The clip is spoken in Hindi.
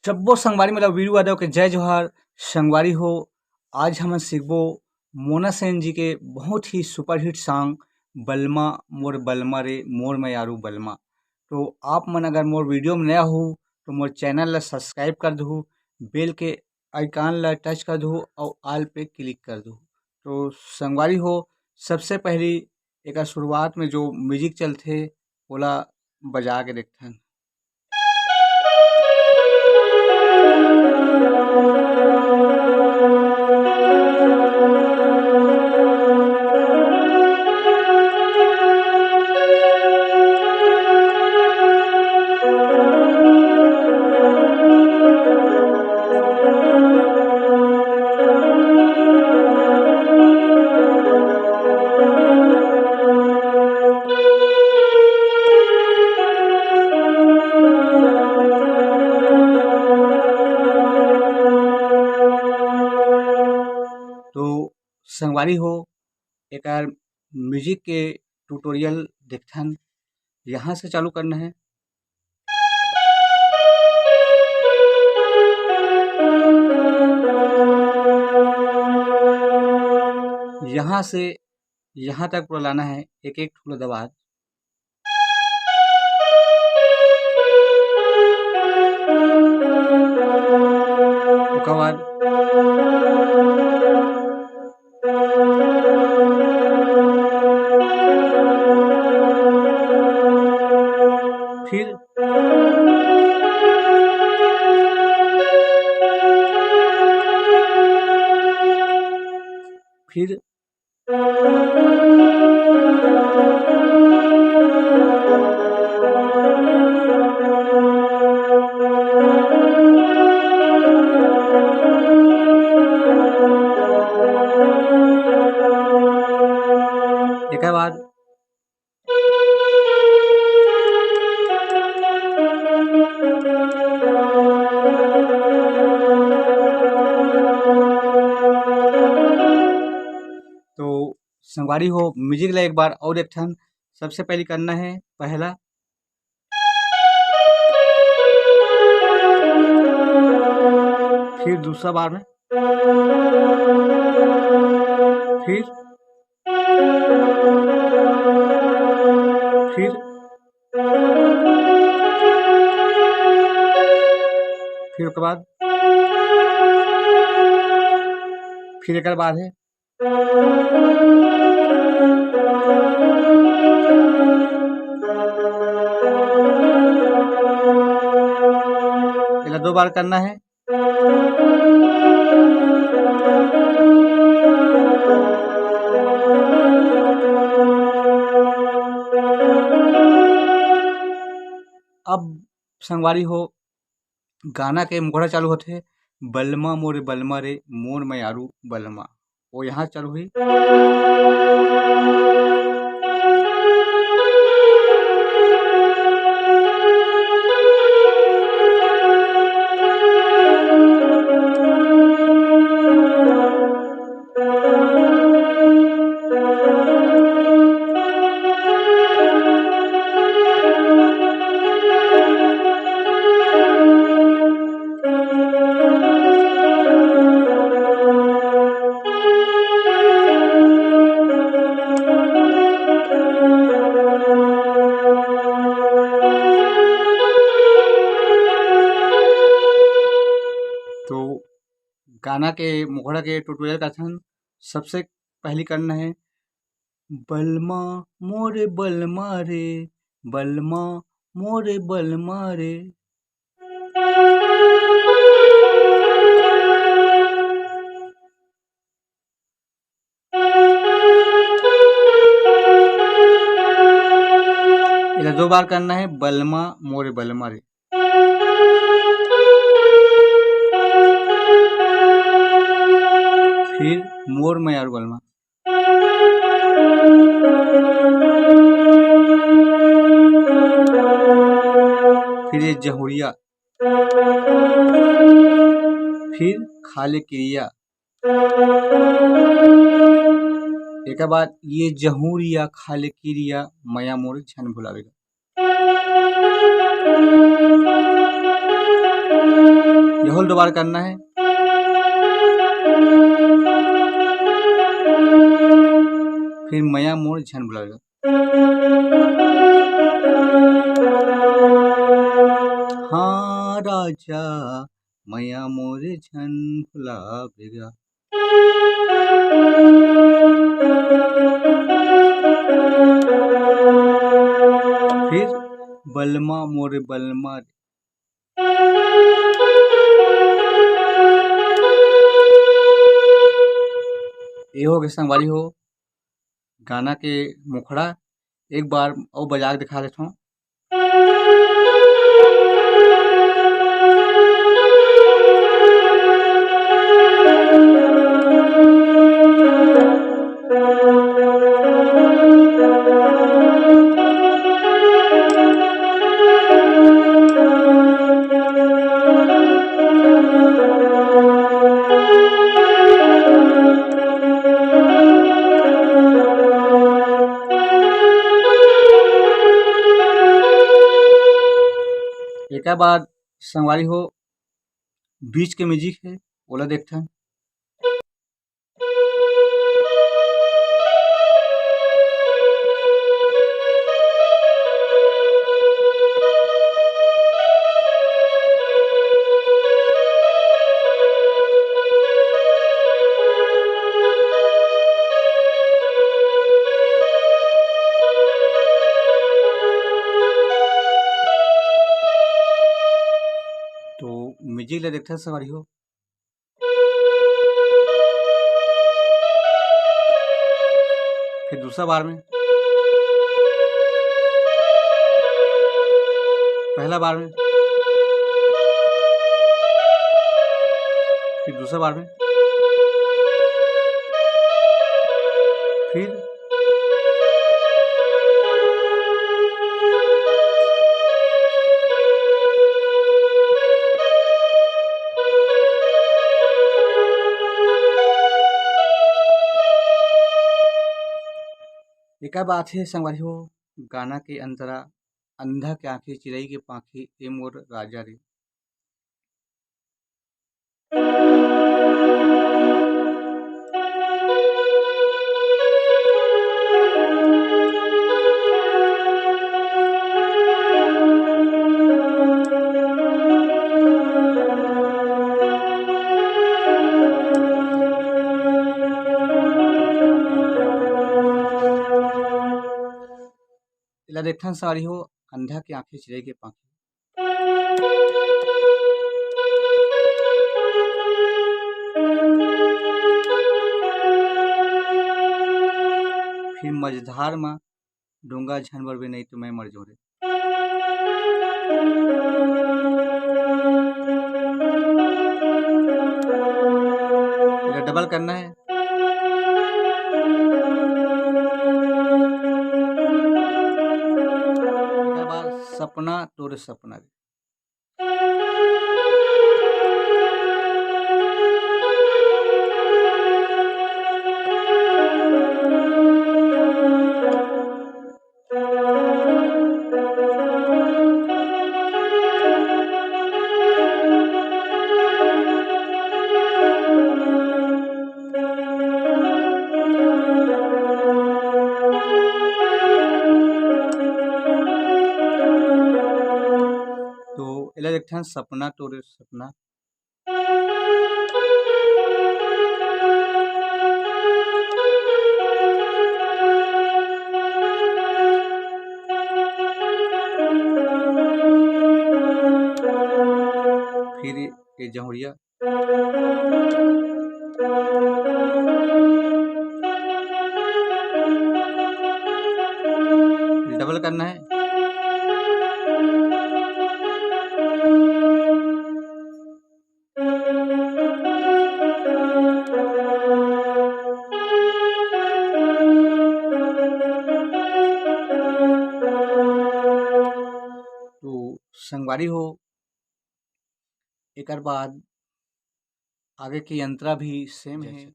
सब्बो संगवारी मतलब वीरू यादव के जय जोहार। संगवारी हो, आज हमन सीखबो मोना सेन जी के बहुत ही सुपरहिट सॉन्ग बलमा मोर बलमा रे मोर मयारू बलमा। तो आप मन अगर मोर वीडियो में नया हो तो मोर चैनल ला सब्सक्राइब कर दहु, बेल के आइकन ला टच कर दहु और ऑल पे क्लिक कर दहु। तो संगवारी हो, सबसे पहली एक शुरुआत में जो म्यूजिक चलथे ओला बजा के देखथन। तो संगवारी हो, एकर म्यूजिक के ट्यूटोरियल देखथन। यहाँ से चालू करना है। यहाँ से यहाँ तक पूरा लाना है, एक एक ठुला दबात। ओकर बाद फिर फिर एकर बाद तो संगवारी हो, म्यूजिक ला एक बार और देखथन। सबसे पहले करना है पहला, फिर दूसरा बार में, फिर फिर ओकर बाद फिर एकर बाद है एला 2 बार करना है। अब संगवारी हो, गाना के मुखड़ा चालू होथे बलमा मोरे बलमा रे मोर मयारू बलमा, वो यहाँ चालू हुई। तो गाना के मुखड़ा के ट्यूटोरियल करथन। सबसे पहली करना है बलमा मोरे बलमा रे बलमा मोरे बलमा रे। इधर 2 बार करना है बलमा मोरे बलमा रे। फिर मोर मयारू बलमा, फिर ये जहुरिया, फिर खाले क्रिया, एक बाद ये जहुरिया खाले क्रिया मया मोर छन भुलावेगा। ये होल दोबारा करना है। फिर मया मोर झन बुलाएगा। हाँ राजा मया मोर झन भुलावेगा। फिर बलमा मोर बलमा। ये हो गया संगवारी हो गाना के मुखड़ा। एक बार और बजा के दिखा देता हूँ। एक बार संगवारी हो बीच के म्यूजिक है ओला देखता है। तो म्यूजिक ला देखता है संगवारी हो। फिर दूसरा बार में पहला बार में फिर दूसरा बार में फिर एक बात है संगवारी हो गाना के अंतरा अंधा के आंखें चिड़ई के पाखी ए मोर राजा रे। इला देखथन संगवारी हो अंधा के आंखें चिड़ई के पाखी। फिर मझधार में डोंगा झन बरबे नहीं तो मैं मर जाऊं रे। इला डबल करना है। एक बार सपना तोरे सपना रे। तो इला देखथन सपना तोरे सपना। फिर ये जहुरिया। डबल करना है। तो संगवारी हो एक बाद आगे की अंतरा भी सेम है।